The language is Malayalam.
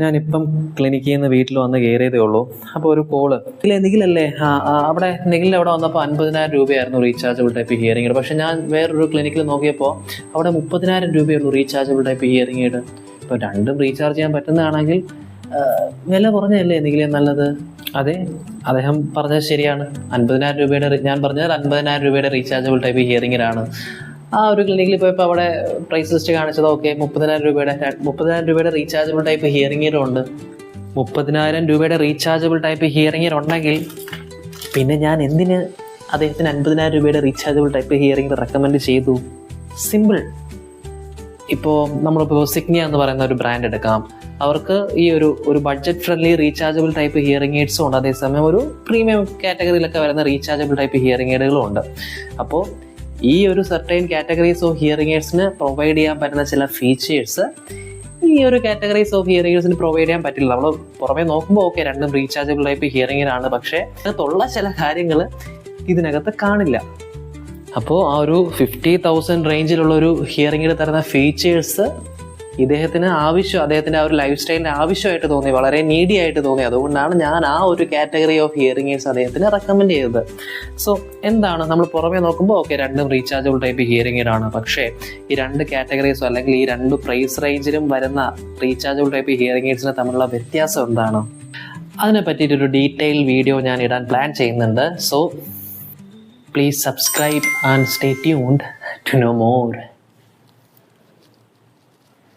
ഞാനിപ്പം ക്ലിനിക്കിൽ നിന്ന് വീട്ടിൽ വന്ന് കയറിയതേ ഉള്ളൂ. അപ്പോൾ ഒരു കോള് നിഖിലല്ലേ, അവിടെ നിഖിലിൻ്റെ അവിടെ വന്നപ്പോൾ 50,000 രൂപയായിരുന്നു റീചാർജബിൾ ടൈപ്പ് ഹിയറിംഗ് എയ്ഡ്. പക്ഷേ ഞാൻ വേറൊരു ക്ലിനിക്കിൽ നോക്കിയപ്പോൾ അവിടെ 30,000 രൂപയായിരുന്നു റീചാർജബിൾ ടൈപ്പ് ഹിയറിംഗ് എയ്ഡ്. ഇപ്പോൾ രണ്ടും റീചാർജ് ചെയ്യാൻ പറ്റുന്നതാണെങ്കിൽ വില കുറഞ്ഞല്ലേ നിഖിലേ നല്ലത്? അതെ, അദ്ദേഹം പറഞ്ഞത് ശരിയാണ്. 50,000 രൂപയുടെ ഞാൻ പറഞ്ഞത് 50,000 രൂപയുടെ റീചാർജബിൾ ടൈപ്പ് ഹിയറിംഗ് എയ്ഡാണ്. ആ ഒരു ക്ലിനിക്കിൽ പോയപ്പോൾ അവിടെ പ്രൈസ് ലിസ്റ്റ് കാണിച്ചത് ഓക്കെ 30,000 രൂപയുടെ റീചാർജബിൾ ടൈപ്പ് ഹിയറിംഗ് എയ്ഡ് ഉണ്ട്. 30,000 രൂപയുടെ റീചാർജബിൾ ടൈപ്പ് ഹിയറിംഗ് എയ്ഡ് ഉണ്ടെങ്കിൽ പിന്നെ ഞാൻ എന്തിന് അദ്ദേഹത്തിന് 50,000 രൂപയുടെ rechargeable type hearing aid recommend ചെയ്തു? സിമ്പിൾ. ഇപ്പോൾ നമ്മളിപ്പോൾ സിഗ്നിയ എന്ന് പറയുന്ന ഒരു ബ്രാൻഡ് എടുക്കാം. അവർക്ക് ഈ ഒരു budget friendly rechargeable type hearing എയ്ഡ്സും ഉണ്ട്, അതേസമയം ഒരു പ്രീമിയം കാറ്റഗറിയിലൊക്കെ വരുന്ന റീചാർജബിൾ ടൈപ്പ് ഹിയറിംഗ് എയ്ഡുകളും ഉണ്ട്. അപ്പോൾ ഈ ഒരു സർട്ടൈൻ കാറ്റഗറീസ് ഓഫ് ഹിയറിംഗ് എയ്ഡ്സിന് പ്രൊവൈഡ് ചെയ്യാൻ പറ്റുന്ന ചില ഫീച്ചേഴ്സ് ഈ ഒരു കാറ്റഗറീസ് ഓഫ് ഹിയറിംഗ് എയ്ഡ്സിന് പ്രൊവൈഡ് ചെയ്യാൻ പറ്റില്ല. നമ്മൾ പുറമേ നോക്കുമ്പോൾ ഓക്കെ രണ്ടും റീചാർജബിൾ ടൈപ്പ് ഹിയറിംഗ് എയ്ഡ് ആണ്, പക്ഷേ അതിനകത്തുള്ള ചില കാര്യങ്ങൾ ഇതിനകത്ത് കാണില്ല. അപ്പോൾ ആ ഒരു 50,000 റേഞ്ചിലുള്ള ഒരു ഹിയറിംഗ് എയ്ഡ് തരുന്ന ഫീച്ചേഴ്സ് അദ്ദേഹത്തിൻ്റെ ആ ഒരു ലൈഫ് സ്റ്റൈലിന് ആവശ്യമായിട്ട് തോന്നി, വളരെ നീഡി ആയിട്ട് തോന്നി. അതുകൊണ്ടാണ് ഞാൻ ആ ഒരു കാറ്റഗറി ഓഫ് ഹിയറിംഗ് എയ്ഡ്സ് അദ്ദേഹത്തിന് റെക്കമെൻഡ് ചെയ്തത്. സോ എന്താണ് നമ്മൾ പുറമേ നോക്കുമ്പോൾ ഓക്കെ രണ്ടും റീചാർജബിൾ ടൈപ്പ് ഹിയറിംഗ് എയ്ഡ് ആണ്, പക്ഷേ ഈ രണ്ട് കാറ്റഗറീസോ അല്ലെങ്കിൽ ഈ രണ്ട് പ്രൈസ് റേഞ്ചിലും വരുന്ന റീചാർജബിൾ ടൈപ്പ് ഹിയറിംഗ് എയ്ഡ്സിന് തമ്മിലുള്ള വ്യത്യാസം എന്താണ്, അതിനെ പറ്റിയിട്ടൊരു ഡീറ്റെയിൽ വീഡിയോ ഞാൻ ഇടാൻ പ്ലാൻ ചെയ്യുന്നുണ്ട്. So please subscribe and stay tuned to know more.